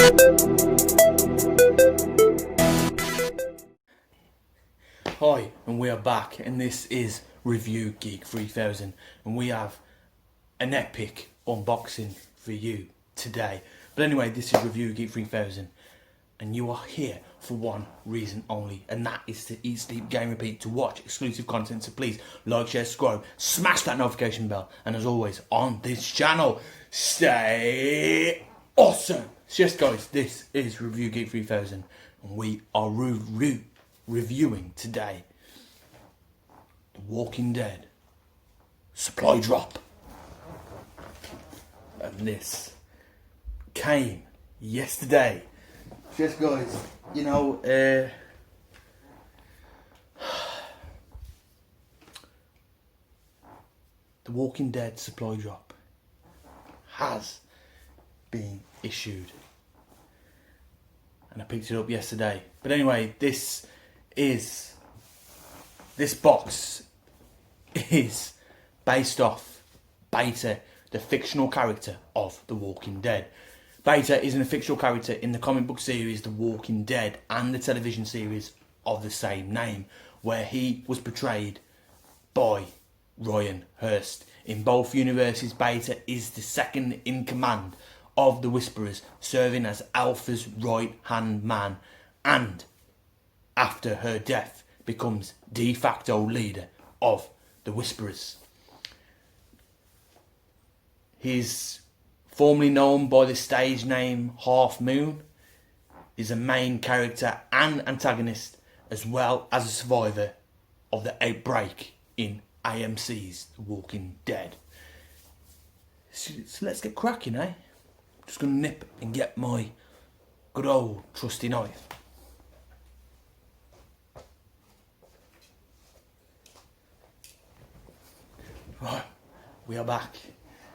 Hi, and we are back, and this is Review Geek 3000, and we have an epic unboxing for you today. But anyway, this is Review Geek 3000, and you are here for one reason only, and that is to eat, sleep, game, repeat, to watch exclusive content. So please like, share, subscribe, smash that notification bell, and as always on this channel, stay awesome. So yes guys, this is Review Geek 3000, and we are reviewing today The Walking Dead supply drop, and this came yesterday. Yes guys, you know, The Walking Dead supply drop has been issued, and I picked it up yesterday. But anyway, this box is based off Beta, the fictional character of The Walking Dead. Beta is a fictional character in the comic book series The Walking Dead and the television series of the same name, where he was portrayed by Ryan Hurst. In both universes, Beta is the second in command of the Whisperers, serving as Alpha's right-hand man, and after her death becomes de facto leader of the Whisperers. He's formerly known by the stage name Half Moon, is a main character and antagonist, as well as a survivor of the outbreak in AMC's The Walking Dead. So let's get cracking, eh? Just gonna nip and get my good old trusty knife. Right, we are back.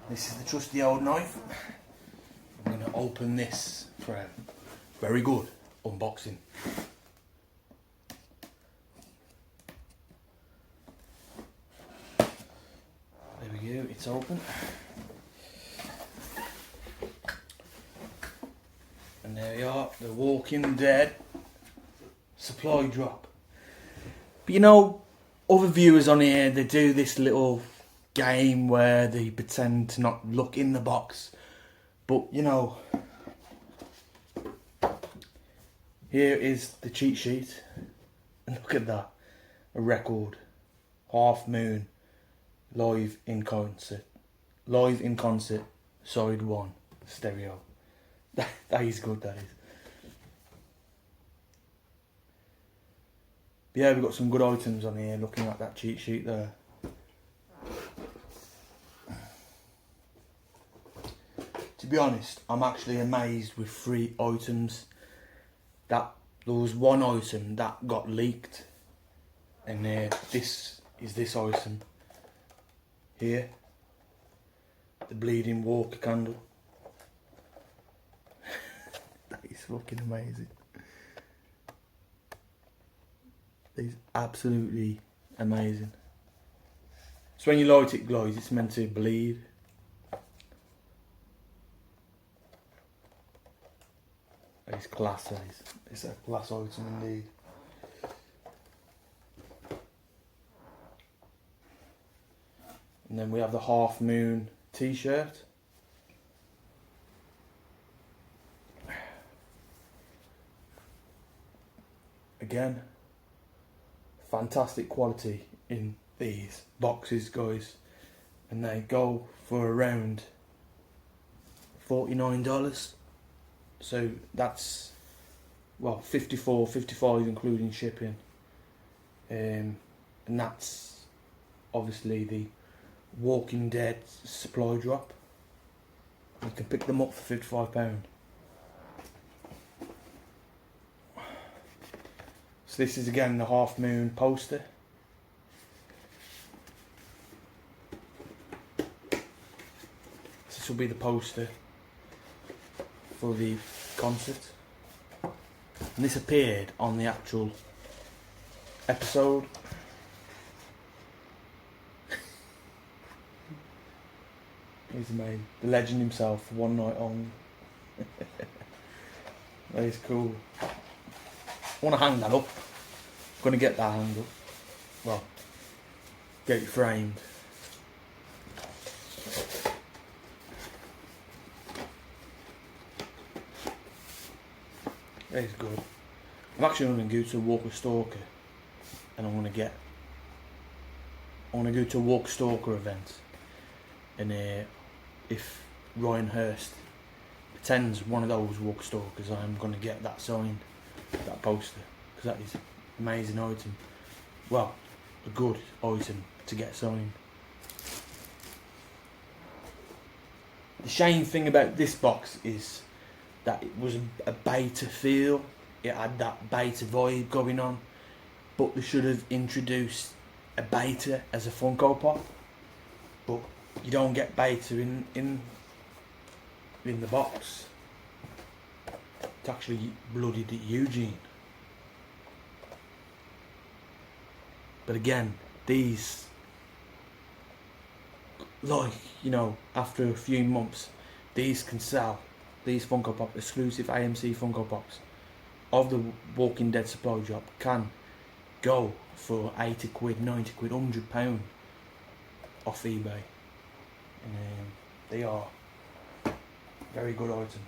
This is the trusty old knife. I'm going to open this for a very good unboxing. There we go, it's open. And there we are, The Walking Dead supply drop. But you know, other viewers on here, they do this little game where they pretend to not look in the box, but you know, here is the cheat sheet, and look at that, a record, Half Moon, live in concert, side 1, stereo. That is good, that is. But yeah, we've got some good items on here, looking at that cheat sheet there. To be honest, I'm actually amazed with 3 items. That there was one item that got leaked, and this is this item here, the bleeding walker candle. That is fucking amazing. That is absolutely amazing. So when you light it, guys, it's meant to bleed. It's class, it's a class item indeed. And then we have the Half Moon t-shirt. Again, fantastic quality in these boxes, guys, and they go for around $49. So that's, well, 55 including shipping, and that's obviously the Walking Dead supply drop. You can pick them up for £55. So this is again the Half Moon poster. This will be the poster for the concert, and this appeared on the actual episode. He's amazing. The legend himself, one night only. That is cool. I want to hang that up. I'm going to get that hanged up. Well, get it framed. That is good. I'm actually going to go to Walker Stalker, and I'm going to go to a Walker Stalker event, and if Ryan Hurst attends one of those Walker Stalkers, I'm going to get that signed, that poster, because that is an amazing item. Well, a good item to get signed. The shame thing about this box is that it was a beta feel. It had that beta vibe going on, but they should have introduced a beta as a Funko Pop. But you don't get beta in the box. It's actually bloodied at Eugene. But again, these, like, you know, after a few months, these can sell. These Funko Pop, exclusive AMC Funko Pops of the Walking Dead supply drop, can go for 80 quid, 90 quid, £100 off eBay. And they are very good items.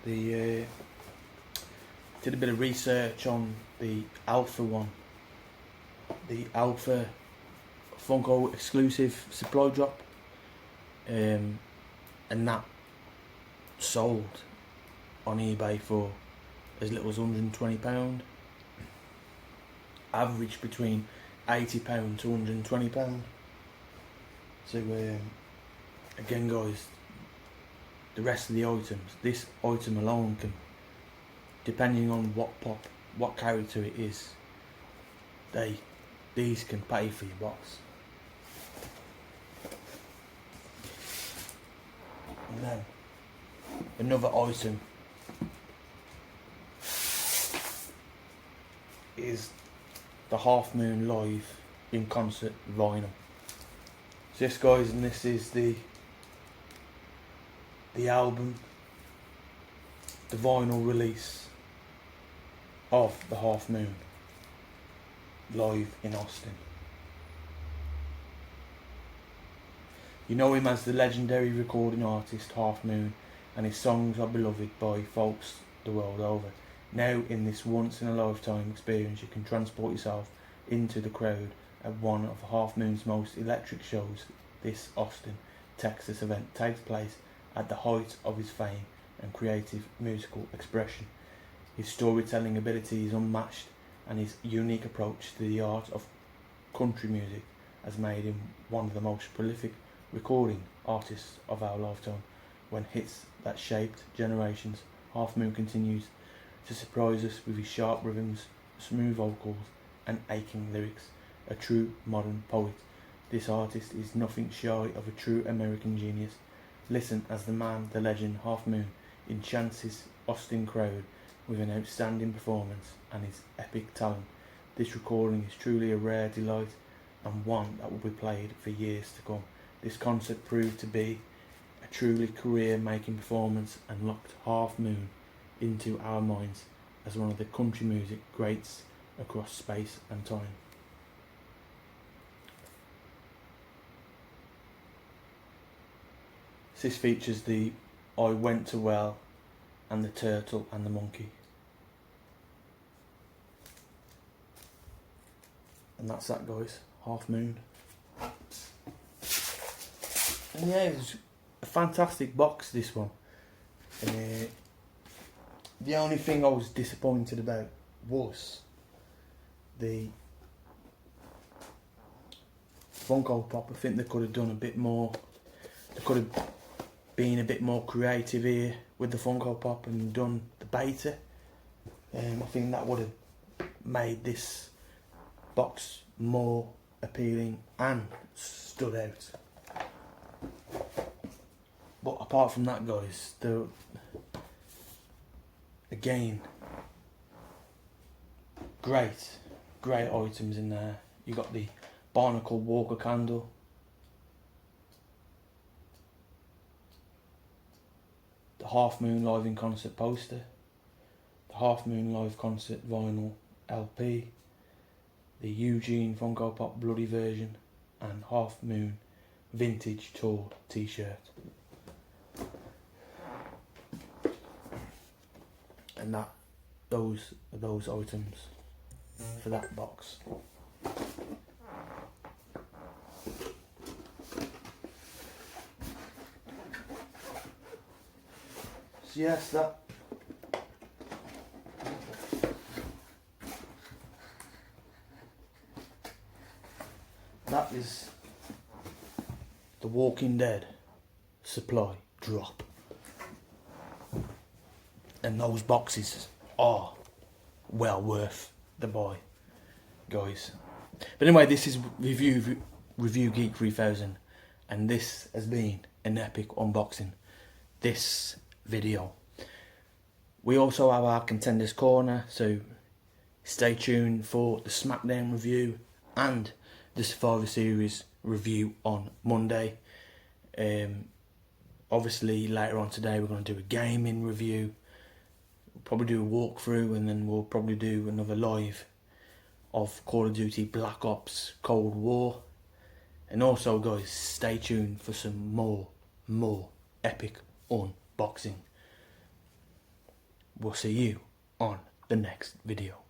Did a bit of research on the Alpha one. The Alpha Funko exclusive supply drop, and that sold on eBay for as little as £120, average between £80 to £120. So again guys, the rest of the items, this item alone can, depending on what pop, what character it is, these can pay for your box. And then another item is the Half Moon Live in Concert vinyl. So this guys, and this is the album, the vinyl release of the Half Moon live in Austin. You know him as the legendary recording artist Half Moon, and his songs are beloved by folks the world over. Now in this once in a lifetime experience, you can transport yourself into the crowd at one of Half Moon's most electric shows. This Austin, Texas event takes place at the height of his fame and creative musical expression. His storytelling ability is unmatched, and his unique approach to the art of country music has made him one of the most prolific recording artists of our lifetime. When hits that shaped generations, Half Moon continues to surprise us with his sharp rhythms, smooth vocals and aching lyrics. A true modern poet, this artist is nothing shy of a true American genius. Listen as the man, the legend, Half Moon enchants his Austin crowd with an outstanding performance and his epic talent. This recording is truly a rare delight and one that will be played for years to come. This concert proved to be a truly career-making performance and locked Half Moon into our minds as one of the country music greats across space and time. This features the I Went to Well and the turtle and the monkey. And that's that guys, Half Moon. And yeah, it was a fantastic box, this one. The only thing I was disappointed about was the Funko Pop. I think they could have done a bit more. They could have been a bit more creative here with the Funko Pop and done the beta. I think that would have made this box more appealing and stood out. But apart from that guys, again, great items in there. You got the Barnacle Walker candle, the Half Moon Live in Concert poster, the Half Moon Live Concert vinyl LP, the Eugene Funko Pop Bloody version, and Half Moon Vintage Tour t-shirt. And those are those items for that box. So yes, that is The Walking Dead supply drop. And those boxes are well worth the buy, guys. But anyway, this is Review Geek 3000, and this has been an epic unboxing, this video. We also have our Contenders Corner, so stay tuned for the SmackDown review and the Survivor Series review on Monday. Obviously later on today we're going to do a gaming review. We'll probably do a walkthrough, and then we'll probably do another live of Call of Duty Black Ops Cold War. And also, guys, stay tuned for some more epic unboxing. We'll see you on the next video.